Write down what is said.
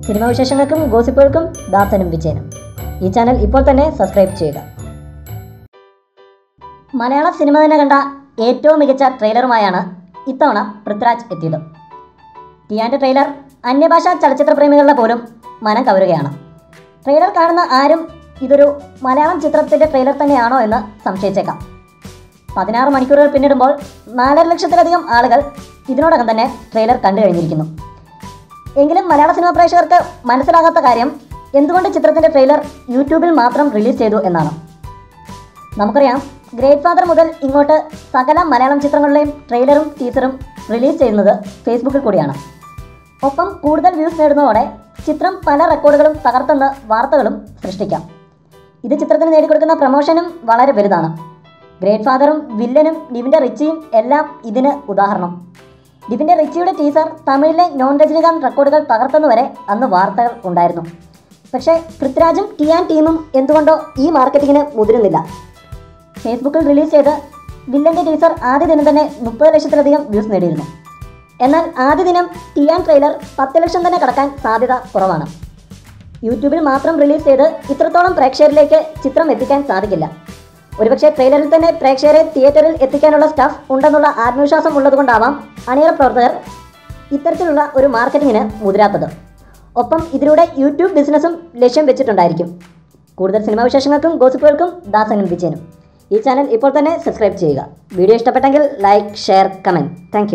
Cinema വിശേഷങ്ങൾക്കും ഗോസിപ്പുകൾക്കും ദാസനും വിജയനും. ഈ channel ഇപ്പോൾ തന്നെ സബ്സ്ക്രൈബ് ചെയ്യുക. മലയാള സിനിമ തന്നെ കണ്ട ഏറ്റവും മികച്ച ട്രെയിലറുമായാണ് ഇത്തവണ പൃഥ്വിരാജ് എത്തിയത്. ടിയാൻ്റെ ട്രെയിലർ അന്യഭാഷാ ചലച്ചിത്ര പ്രേമികളുടെ പോലും മനം കവരുകയാണ്. ട്രെയിലർ കാണുന്ന ആരും ഇതൊരു മലയാളം ചിത്രത്തിൻ്റെ ട്രെയിലർ തന്നെയാണോ എന്ന് സംശയിച്ചേക്കാം. 16 മണിക്കൂറുകൾ പിന്നിടുമ്പോൾ 4.5 ലക്ഷത്തിലധികം ആളുകൾ ഇതിനോടകം തന്നെ ട്രെയിലർ കണ്ടു കഴിഞ്ഞിരിക്കുന്നു. എങ്കിലും മലയാള സിനിമാ പ്രേക്ഷകർക്ക് മനസ്സിലാകാത്ത കാര്യം എന്തുകൊണ്ട് ചിത്രത്തിൻ്റെ ട്രെയിലർ യൂട്യൂബിൽ മാത്രം റിലീസ് ചെയ്തു എന്നാണ്. നമുക്കറിയാം, ഗ്രേറ്റ് ഫാദർ മുതൽ ഇങ്ങോട്ട് സകല മലയാളം ചിത്രങ്ങളുടെയും ട്രെയിലറും ടീസറും റിലീസ് ചെയ്യുന്നത് ഫേസ്ബുക്കിൽ കൂടിയാണ്. ഒപ്പം കൂടുതൽ വ്യൂസ് നേടുന്നതോടെ ചിത്രം പല റെക്കോർഡുകളും തകർത്തെന്ന് വാർത്തകളും സൃഷ്ടിക്കാം. ഇത് ചിത്രത്തിന് നേടിക്കൊടുക്കുന്ന പ്രമോഷനും വളരെ വലുതാണ്. ഗ്രേറ്റ് ഫാദറും വില്ലനും ഡിവിൻ്റെ റിച്ചിയും എല്ലാം ഇതിന് ഉദാഹരണം. ഡിവിൻ്റെ റിച്ചിയുടെ ടീസർ തമിഴിലെ നോൺ രജനികാന്ത് റെക്കോർഡുകൾ തകർത്തെന്നുവരെ അന്ന് വാർത്തകൾ ഉണ്ടായിരുന്നു. പക്ഷേ പൃഥ്വിരാജും ടിയാൻ ടീമും എന്തുകൊണ്ടോ ഈ മാർക്കറ്റിങ്ങിന് മുതിരുന്നില്ല. ഫേസ്ബുക്കിൽ റിലീസ് ചെയ്ത് വില്ലൻ്റെ ടീസർ ആദ്യ ദിനം തന്നെ 30 ലക്ഷത്തിലധികം വ്യൂസ് നേടിയിരുന്നു. എന്നാൽ ആദ്യ ദിനം ടിയാൻ ട്രെയിലർ 10 ലക്ഷം തന്നെ കടക്കാൻ സാധ്യത കുറവാണ്. യൂട്യൂബിൽ മാത്രം റിലീസ് ചെയ്ത് ഇത്രത്തോളം പ്രേക്ഷകരിലേക്ക് ചിത്രം എത്തിക്കാൻ സാധിക്കില്ല. ഒരുപക്ഷെ ട്രെയിലറിൽ തന്നെ പ്രേക്ഷകരെ തിയേറ്ററിൽ എത്തിക്കാനുള്ള സ്റ്റാഫ് ഉണ്ടെന്നുള്ള ആത്മവിശ്വാസം ഉള്ളതുകൊണ്ടാവാം അണിയറ പ്രവർത്തകർ ഇത്തരത്തിലുള്ള ഒരു മാർക്കറ്റിങ്ങിന് മുതിരാത്തത്. ഒപ്പം ഇതിലൂടെ യൂട്യൂബ് ബിസിനസ്സും ലക്ഷ്യം വെച്ചിട്ടുണ്ടായിരിക്കും. കൂടുതൽ സിനിമാ വിശേഷങ്ങൾക്കും ഗോസിപ്പുകൾക്കും ദാസനും വിജയനും. ഈ ചാനൽ ഇപ്പോൾ തന്നെ സബ്സ്ക്രൈബ് ചെയ്യുക. വീഡിയോ ഇഷ്ടപ്പെട്ടെങ്കിൽ ലൈക്ക്, ഷെയർ, കമൻറ്റ്. താങ്ക്